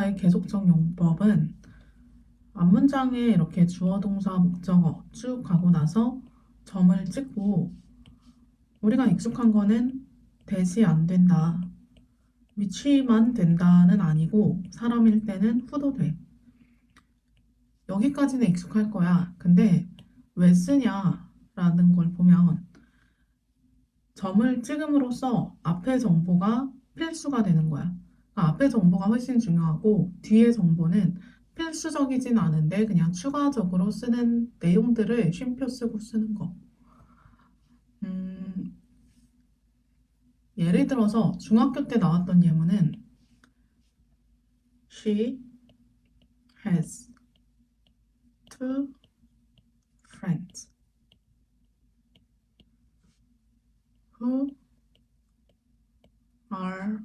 동사의 계속적 용법은 앞문장에 이렇게 주어, 동사, 목적어 쭉 가고 나서 점을 찍고 우리가 익숙한 거는 대시 안 된다, 위치만 된다는 아니고 사람일 때는 후도 돼. 여기까지는 익숙할 거야. 근데 왜 쓰냐라는 걸 보면 점을 찍음으로써 앞의 정보가 필수가 되는 거야. 그러니까 앞의 정보가 훨씬 중요하고 뒤의 정보는 필수적이진 않은데 그냥 추가적으로 쓰는 내용들을 쉼표 쓰고 쓰는 거. 음, 예를 들어서 중학교 때 나왔던 예문은 She has two friends who are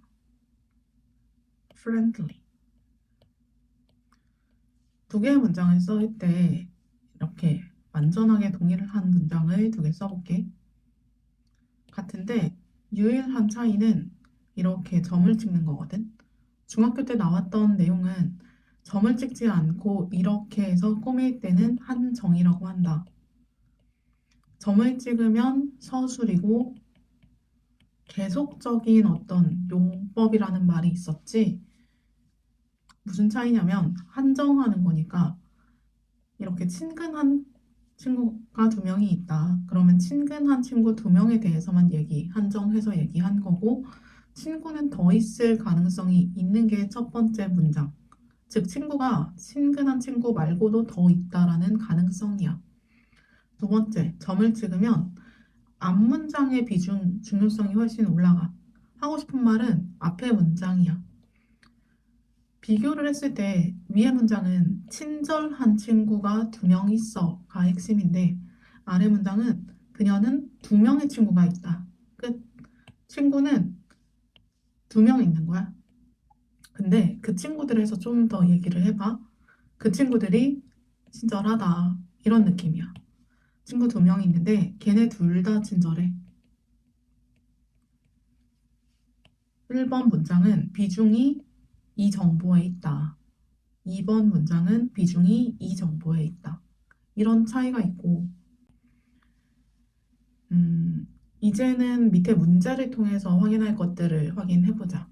friendly. 두 개의 문장을 쓸 때 이렇게 완전하게 동일을 한 문장을 두 개 써볼게. 같은데 유일한 차이는 이렇게 점을 찍는 거거든. 중학교 때 나왔던 내용은 점을 찍지 않고 이렇게 해서 꾸밀 때는 한정이라고 한다. 점을 찍으면 서술이고 계속적인 어떤 용법이라는 말이 있었지. 무슨 차이냐면 한정하는 거니까 이렇게 친근한 친구가 두 명이 있다. 그러면 친근한 친구 두 명에 대해서만 한정해서 얘기한 거고 친구는 더 있을 가능성이 있는 게 첫 번째 문장. 즉 친구가 친근한 친구 말고도 더 있다라는 가능성이야. 두 번째, 점을 찍으면 앞문장의 중요성이 훨씬 올라가. 하고 싶은 말은 앞의 문장이야. 비교를 했을 때 위의 문장은 친절한 친구가 두 명 있어가 핵심인데 아래 문장은 그녀는 두 명의 친구가 있다. 끝. 친구는 두 명 있는 거야. 근데 그 친구들에서 좀 더 얘기를 해봐. 그 친구들이 친절하다. 이런 느낌이야. 친구 두 명 있는데 걔네 둘 다 친절해. 1번 문장은 비중이 이 정보에 있다. 2번 문장은 비중이 이 정보에 있다. 이런 차이가 있고 이제는 밑에 문제를 통해서 확인할 것들을 확인해보자.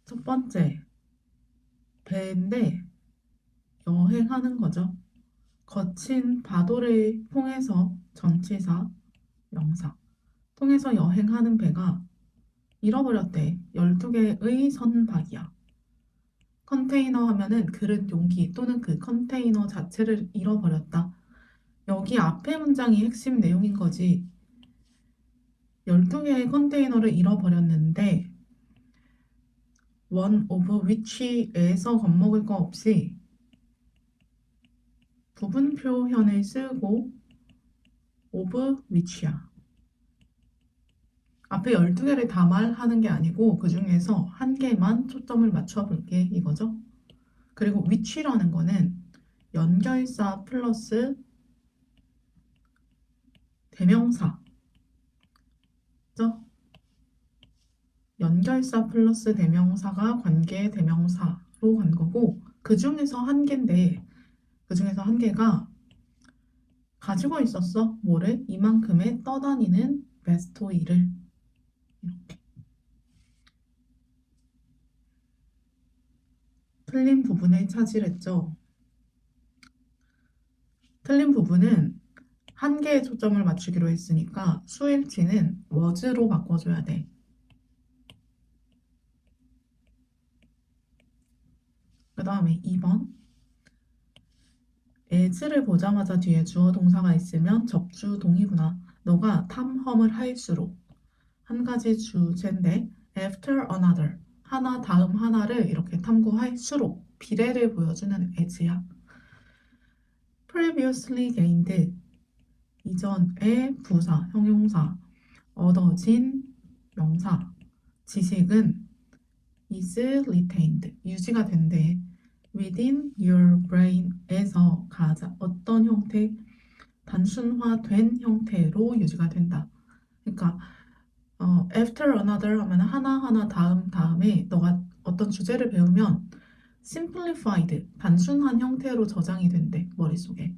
첫 번째, 배인데 여행하는 거죠. 거친 파도를 통해서 전치사, 명사, 통해서 여행하는 배가 잃어버렸대. 12개의 선박이야. 컨테이너 하면은 그릇, 용기 또는 그 컨테이너 자체를 잃어버렸다. 여기 앞에 문장이 핵심 내용인 거지. 12개의 컨테이너를 잃어버렸는데 one of which에서 겁먹을 거 없이 부분 표현을 쓰고 of which야. 앞에 12개를 다 말하는 게 아니고 그 중에서 한 개만 초점을 맞춰볼게 이거죠. 그리고 which라는 거는 연결사 플러스 대명사 죠? 연결사 플러스 대명사가 관계 대명사로 간 거고 그 중에서 한 개인데 그 중에서 한 개가 가지고 있었어. 뭐를? 이만큼의 떠다니는 베스토이를 이렇게. 틀린 부분을 차지했죠. 틀린 부분은 한 개의 초점을 맞추기로 했으니까 수일치는 was로 바꿔줘야 돼. 그 다음에 2번 as를 보자마자 뒤에 주어 동사가 있으면 접주동이구나. 너가 탐험을 할수록 한 가지 주제인데 after another 하나 다음 하나를 이렇게 탐구할수록 비례를 보여주는 as야. previously gained 이전의 부사, 형용사, 얻어진 명사, 지식은 is retained 유지가 된대. within your brain에서 어떤 형태? 단순화된 형태로 유지가 된다. 그러니까 after another 하면 하나하나 다음에 너가 어떤 주제를 배우면 simplified, 단순한 형태로 저장이 된대, 머릿속에.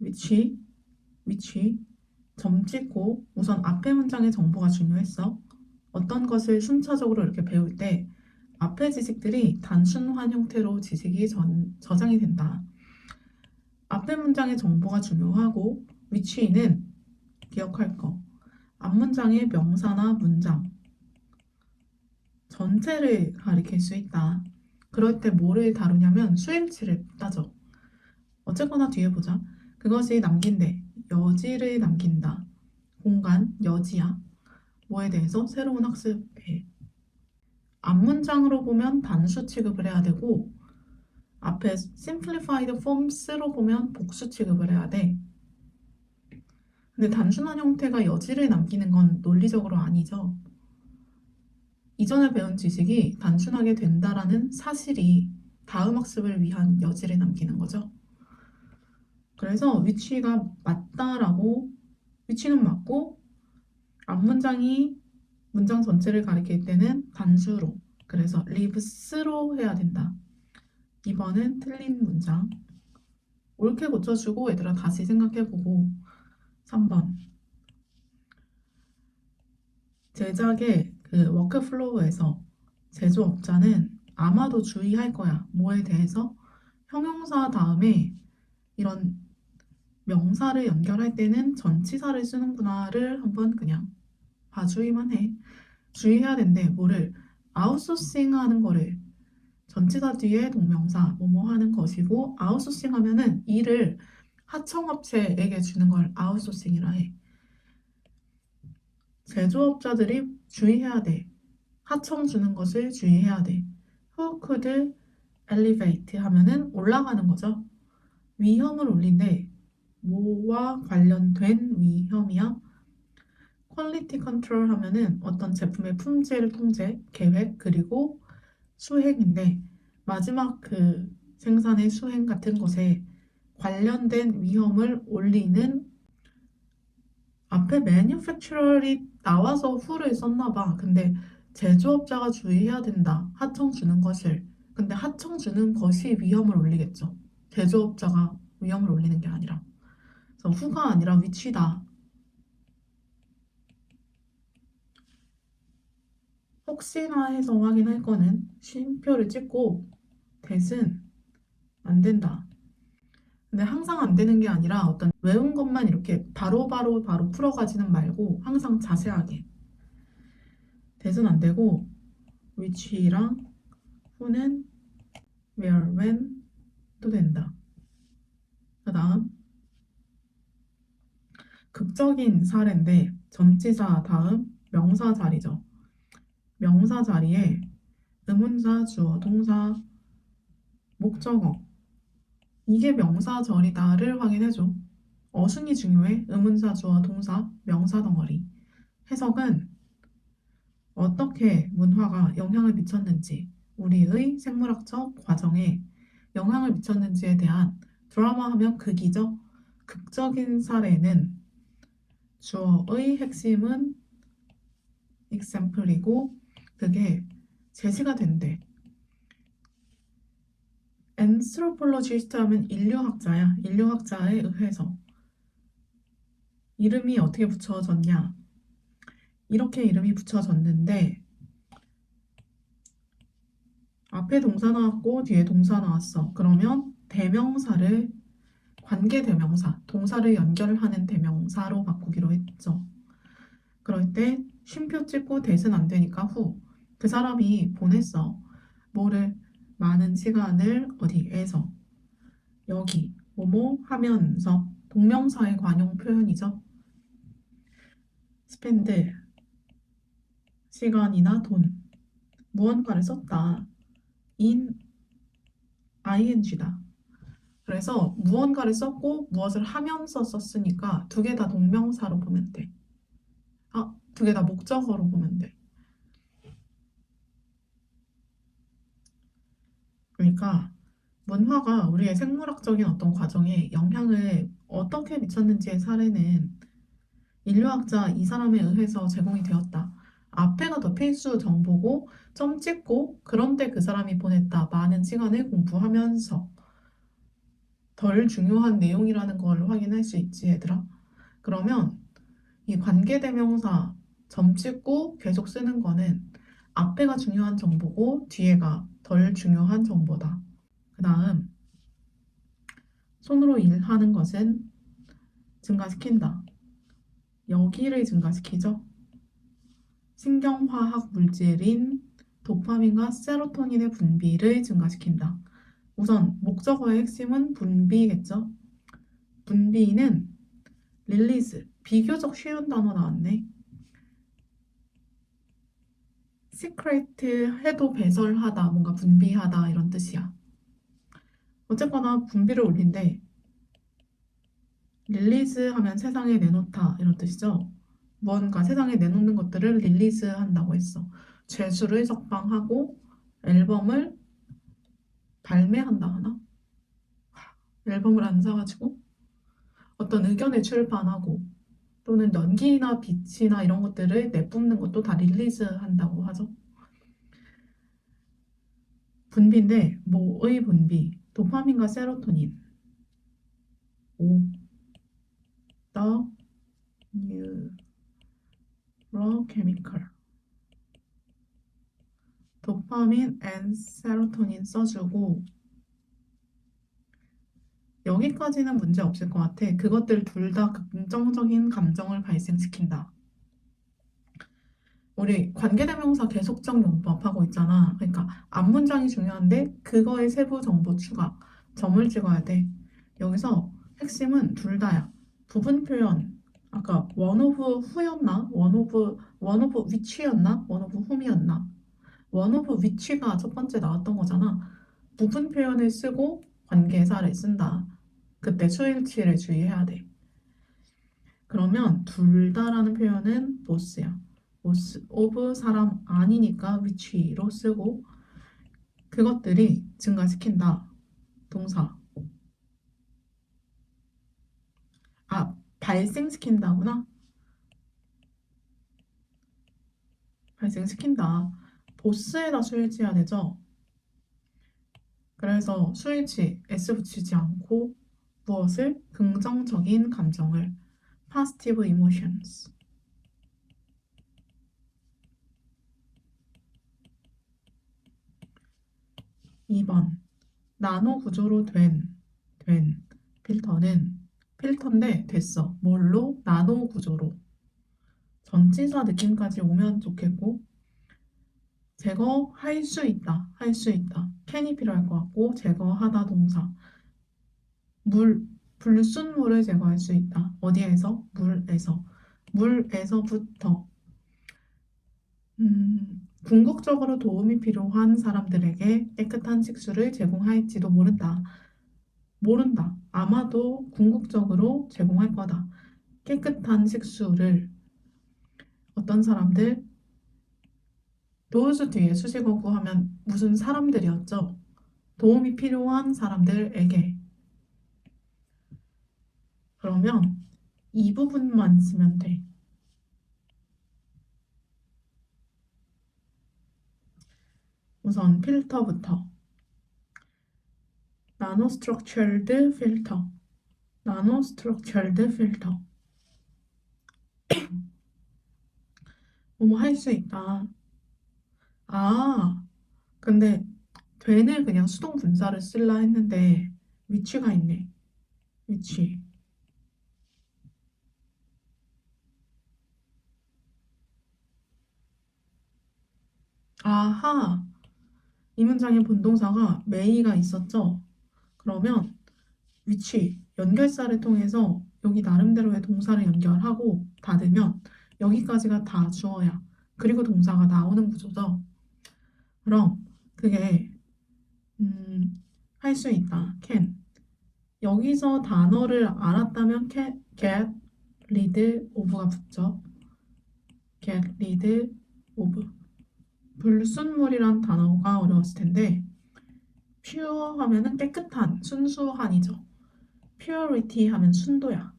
which, 점 찍고 우선 앞에 문장의 정보가 중요했어. 어떤 것을 순차적으로 이렇게 배울 때 앞의 지식들이 단순한 형태로 지식이 저장이 된다. 앞의 문장의 정보가 중요하고 which는 기억할 거. 앞 문장의 명사나 문장 전체를 가리킬 수 있다. 그럴 때 뭐를 다루냐면 수행치를 따져. 어쨌거나 뒤에 보자. 그것이 남긴대. 여지를 남긴다. 공간, 여지야. 뭐에 대해서? 새로운 학습에. 앞 문장으로 보면 단수 취급을 해야 되고 앞에 simplified forms로 보면 복수 취급을 해야 돼. 근데 단순한 형태가 여지를 남기는 건 논리적으로 아니죠. 이전에 배운 지식이 단순하게 된다라는 사실이 다음 학습을 위한 여지를 남기는 거죠. 그래서 위치가 맞다라고, 위치는 맞고 앞 문장이 문장 전체를 가리킬 때는 단수로, 그래서 lives로 해야 된다. 2번은 틀린 문장. 옳게 고쳐주고 얘들아 다시 생각해보고. 3번 제작의 그 워크플로우에서 제조업자는 아마도 주의할 거야. 뭐에 대해서? 형용사 다음에 이런 명사를 연결할 때는 전치사를 쓰는구나를 한번 그냥 봐주기만 해. 주의해야 된대. 뭐를? 아웃소싱 하는 거를 전치사 뒤에 동명사 뭐뭐 하는 것이고 아웃소싱 하면은 일을 하청업체에게 주는 걸 아웃소싱이라 해. 제조업자들이 주의해야 돼. 하청 주는 것을 주의해야 돼. Who could elevate 하면은 올라가는 거죠. 위험을 올린대. 뭐와 관련된 위험이야? 퀄리티 컨트롤 하면은 어떤 제품의 품질 통제, 계획, 그리고 수행인데 마지막 그 생산의 수행 같은 것에 관련된 위험을 올리는 앞에 manufacturer이 나와서 who를 썼나 봐. 근데 제조업자가 주의해야 된다. 하청 주는 것을. 근데 하청 주는 것이 위험을 올리겠죠. 제조업자가 위험을 올리는 게 아니라. 그래서 who가 아니라 which다. 혹시나 해서 확인할 거는 쉼표를 찍고 that은 안 된다. 근데 항상 안 되는 게 아니라 어떤 외운 것만 이렇게 바로 풀어가지는 말고 항상 자세하게. that은 안 되고 which랑 who는 where, when 또 된다. 그 다음 극적인 사례인데 전치사 다음 명사 자리죠. 명사 자리에 의문사, 주어, 동사, 목적어 이게 명사절이다를 확인해줘. 어순이 중요해. 의문사, 주어, 동사, 명사 덩어리. 해석은 어떻게 문화가 영향을 미쳤는지, 우리의 생물학적 과정에 영향을 미쳤는지에 대한 드라마 하면 극이죠. 극적인 사례는 주어의 핵심은 example이고 그게 제시가 된대. anthropologist 하면 인류학자야. 인류학자에 의해서 이름이 어떻게 붙여졌냐? 이렇게 이름이 붙여졌는데 앞에 동사 나왔고 뒤에 동사 나왔어. 그러면 대명사를 관계 대명사, 동사를 연결하는 대명사로 바꾸기로 했죠. 그럴 때 쉼표 찍고 대신 안 되니까 후. 그 사람이 보냈어. 뭐를 많은 시간을 어디에서 여기 뭐뭐 하면서 동명사의 관용 표현이죠. spend 시간이나 돈 무언가를 썼다. in ing다. 그래서 무언가를 썼고 무엇을 하면서 썼으니까 두 개 다 동명사로 보면 돼. 두 개 다 목적어로 보면 돼. 그러니까 문화가 우리의 생물학적인 어떤 과정에 영향을 어떻게 미쳤는지의 사례는 인류학자 이 사람에 의해서 제공이 되었다. 앞에가 더 필수 정보고 점 찍고 그런데 그 사람이 보냈다. 많은 시간을 공부하면서 덜 중요한 내용이라는 걸 확인할 수 있지, 얘들아. 그러면 이 관계대명사 점 찍고 계속 쓰는 거는 앞에가 중요한 정보고 뒤에가 덜 중요한 정보다. 그 다음, 손으로 일하는 것은 증가시킨다. 여기를 증가시키죠. 신경화학 물질인 도파민과 세로토닌의 분비를 증가시킨다. 우선 목적어의 핵심은 분비겠죠. 분비는 릴리즈, 비교적 쉬운 단어 나왔네. 시크레트 해도 배설하다, 뭔가 분비하다 이런 뜻이야. 어쨌거나 분비를 올린대. 릴리즈 하면 세상에 내놓다 이런 뜻이죠. 뭔가 세상에 내놓는 것들을 릴리즈 한다고 했어. 죄수를 석방하고 앨범을 발매한다 하나? 앨범을 안 사가지고 어떤 의견을 출판하고 또는 연기나 빛이나 이런 것들을 내뿜는 것도 다 릴리즈 한다고 하죠. 분비인데 뭐의 분비? 도파민과 세로토닌. 오, the neurochemical. 도파민 and 세로토닌 써주고 여기까지는 문제 없을 것 같아. 그것들 둘 다 긍정적인 감정을 발생시킨다. 우리 관계대명사 계속적 용법 하고 있잖아. 그러니까 앞문장이 중요한데 그거의 세부 정보 추가. 점을 찍어야 돼. 여기서 핵심은 둘 다야. 부분 표현. 아까 one of who였나? one of which였나? one of whom이었나? one of which가 첫 번째 나왔던 거잖아. 부분 표현을 쓰고 관계사를 쓴다. 그때 수일치를 주의해야 돼. 그러면 둘 다라는 표현은 boss야. boss of 사람 아니니까 which로 쓰고 그것들이 증가시킨다. 동사. 아, 발생시킨다구나. 발생시킨다. 보스에다 수일치해야 되죠. 그래서 수일치 S 붙이지 않고 무엇을? 긍정적인 감정을 positive emotions. 2번 나노 구조로 된 필터는 필터인데 됐어. 뭘로? 나노 구조로. 전치사 느낌까지 오면 좋겠고 제거할 수 있다. 할 수 있다. can이 필요할 것 같고 제거하다 동사. 물, 불순물을 제거할 수 있다. 어디에서? 물에서. 물에서부터 궁극적으로 도움이 필요한 사람들에게 깨끗한 식수를 제공할지도 모른다. 모른다. 아마도 궁극적으로 제공할 거다. 깨끗한 식수를 어떤 사람들, those 뒤에 수식어구 하면 무슨 사람들이었죠? 도움이 필요한 사람들에게. 그러면 이 부분만 쓰면 돼. 우선 필터부터. 나노스트럭처드 필터. 나노스트럭처드 필터. 뭐뭐 할 수 있다. 아, 근데 된을 그냥 수동 분사를 쓸라 했는데 위치가 있네. 위치. 아하. 이 문장에 본동사가 may가 있었죠? 그러면 위치, 연결사를 통해서 여기 나름대로의 동사를 연결하고 닫으면 여기까지가 다 주어야. 그리고 동사가 나오는 구조죠. 그럼 그게 할 수 있다. can. 여기서 단어를 알았다면 get rid of가 붙죠. get rid of. 불순물이란 단어가 어려웠을 텐데 pure 하면은 깨끗한, 순수한이죠. purity 하면 순도야.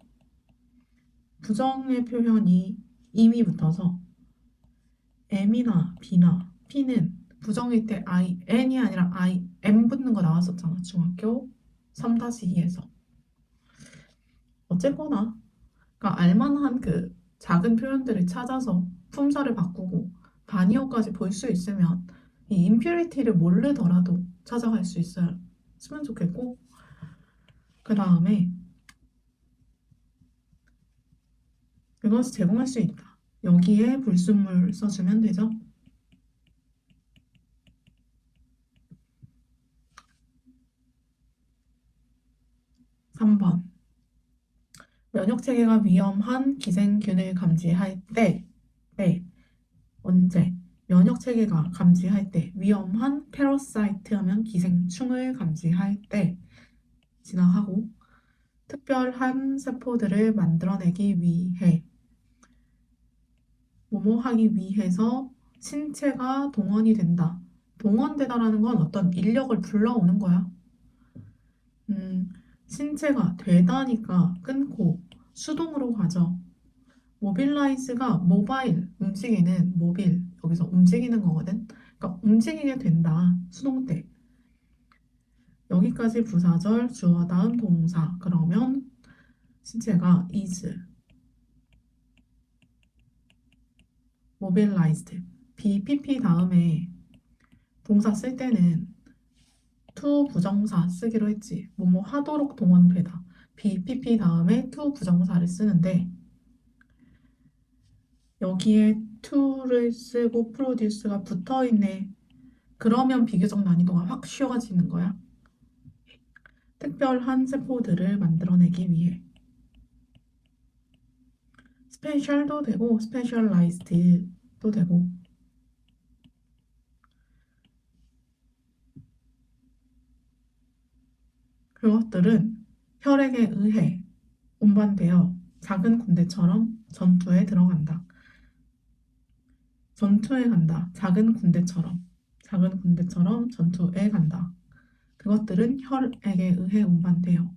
부정의 표현이 이미 붙어서 M이나 B나 P는 부정일 때 N이 아니라 M 붙는 거 나왔었잖아. 중학교 3-2에서. 어쨌거나 그러니까 알만한 그 작은 표현들을 찾아서 품사를 바꾸고 단위어까지 볼 수 있으면 이 impurity를 모르더라도 찾아갈 수 있으면 좋겠고, 그 다음에 그것을 제공할 수 있다. 여기에 불순물 써주면 되죠. 3번. 면역체계가 위험한 기생균을 감지할 때, 언제? 면역체계가 감지할 때, 위험한 패러사이트 하면 기생충을 감지할 때 지나가고, 특별한 세포들을 만들어내기 위해, 뭐뭐 하기 위해서 신체가 동원이 된다. 동원되다라는 건 어떤 인력을 불러오는 거야. 신체가 되다니까 끊고 수동으로 가죠. 모빌라이즈가 모바일, 움직이는 모빌, 여기서 움직이는 거거든. 그러니까 움직이게 된다. 수동 때. 여기까지 부사절, 주어 다음 동사. 그러면 신체가 is mobilized. BPP 다음에 동사 쓸 때는 to 부정사 쓰기로 했지. 뭐뭐 하도록 동원되다. BPP 다음에 to 부정사를 쓰는데 여기에 to를 쓰고 produce가 붙어있네. 그러면 비교적 난이도가 확 쉬워지는 거야. 특별한 세포들을 만들어내기 위해. 스페셜도 되고 스페셜라이즈드도 되고. 그것들은 혈액에 의해 운반되어 작은 군대처럼 전투에 들어간다. 전투에 간다. 작은 군대처럼 전투에 간다. 그것들은 혈액에 의해 운반되어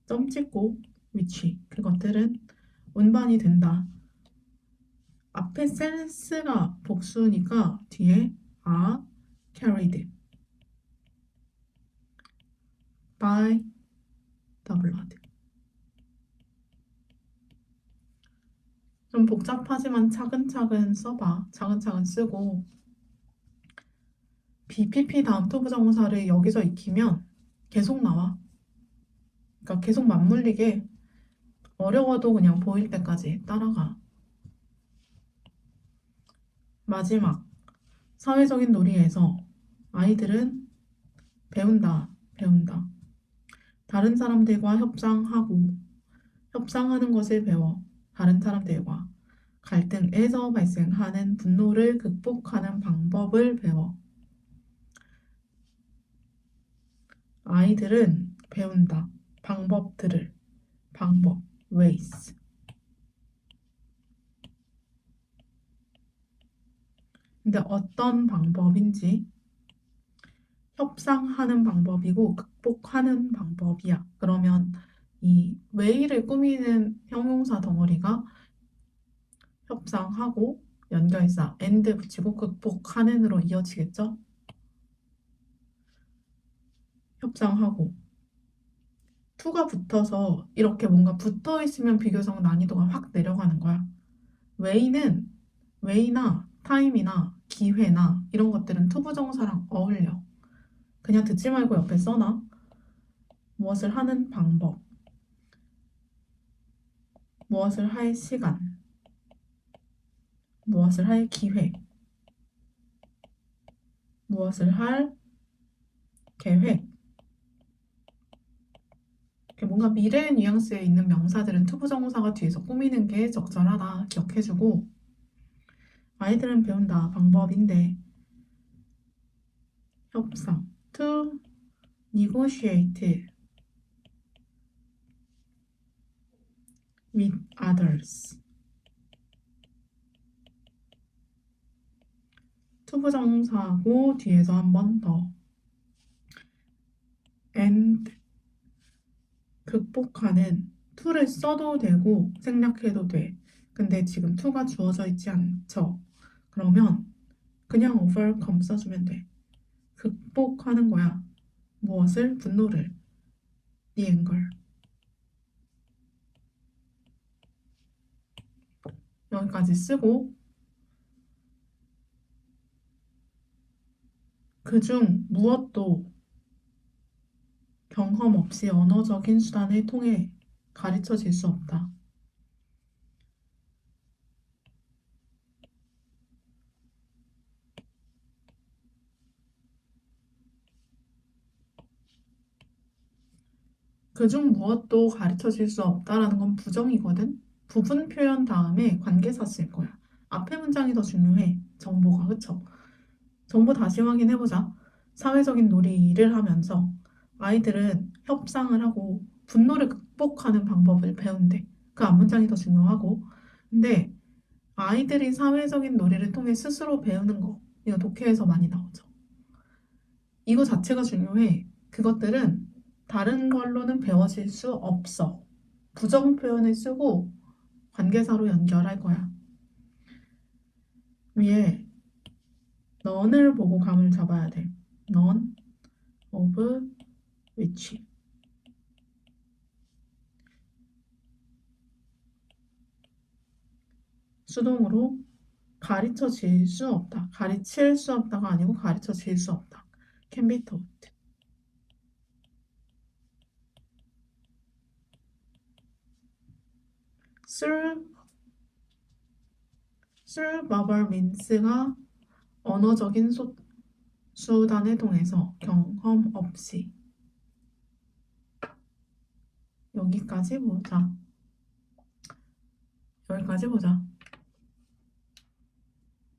점 찍고 위치. 그것들은 운반이 된다. 앞에 셀스가 복수니까 뒤에 are carried by the blood. 좀 복잡하지만 차근차근 써봐. 차근차근 쓰고 BPP 다음 to 부정사를 여기서 익히면 계속 나와. 그러니까 계속 맞물리게 어려워도 그냥 보일 때까지 따라가. 마지막, 사회적인 놀이에서 아이들은 배운다. 다른 사람들과 협상하는 것을 배워. 다른 사람들과 갈등에서 발생하는 분노를 극복하는 방법을 배워. 아이들은 배운다. ways. 근데 어떤 방법인지 협상하는 방법이고 극복하는 방법이야. 그러면 이 way를 꾸미는 형용사 덩어리가 협상하고 연결사 and 붙이고 극복하는으로 이어지겠죠? 협상하고 to가 붙어서 이렇게 뭔가 붙어 있으면 비교적 난이도가 확 내려가는 거야. way나 time이나 기회나 이런 것들은 to 부정사랑 어울려. 그냥 듣지 말고 옆에 써놔. 무엇을 하는 방법, 무엇을 할 시간, 무엇을 할 기회, 무엇을 할 계획. 이렇게 뭔가 미래의 뉘앙스에 있는 명사들은 투부정사가 뒤에서 꾸미는 게 적절하다 기억해주고, 아이들은 배운다 방법인데 협상 to negotiate with others. 투부정사고 뒤에서 한 번 더 and 극복하는 to를 써도 되고 생략해도 돼. 근데 지금 to가 주어져 있지 않죠? 그러면 그냥 overcome 써주면 돼. 극복하는 거야. 무엇을? 분노를. the anger. 여기까지 쓰고 그중 무엇도 경험 없이 언어적인 수단을 통해 가르쳐질 수 없다. 그중 무엇도 가르쳐질 수 없다라는 건 부정이거든. 부분 표현 다음에 관계사 쓸 거야. 앞에 문장이 더 중요해. 정보가, 그쵸? 정보 다시 확인해보자. 사회적인 놀이를 하면서 아이들은 협상을 하고 분노를 극복하는 방법을 배운대. 그 앞 문장이 더 중요하고. 근데 아이들이 사회적인 놀이를 통해 스스로 배우는 거, 이거 독해에서 많이 나오죠. 이거 자체가 중요해. 그것들은 다른 걸로는 배워질 수 없어. 부정 표현을 쓰고 관계사로 연결할 거야. 위에 넌을 보고 감을 잡아야 돼. 넌, of, which. 수동으로 가르쳐질 수 없다. 가르칠 수 없다가 아니고 가르쳐질 수 없다. can be taught. through verbal means가 언어적인 수단을 통해서 경험 없이 여기까지 보자. 여기까지 보자.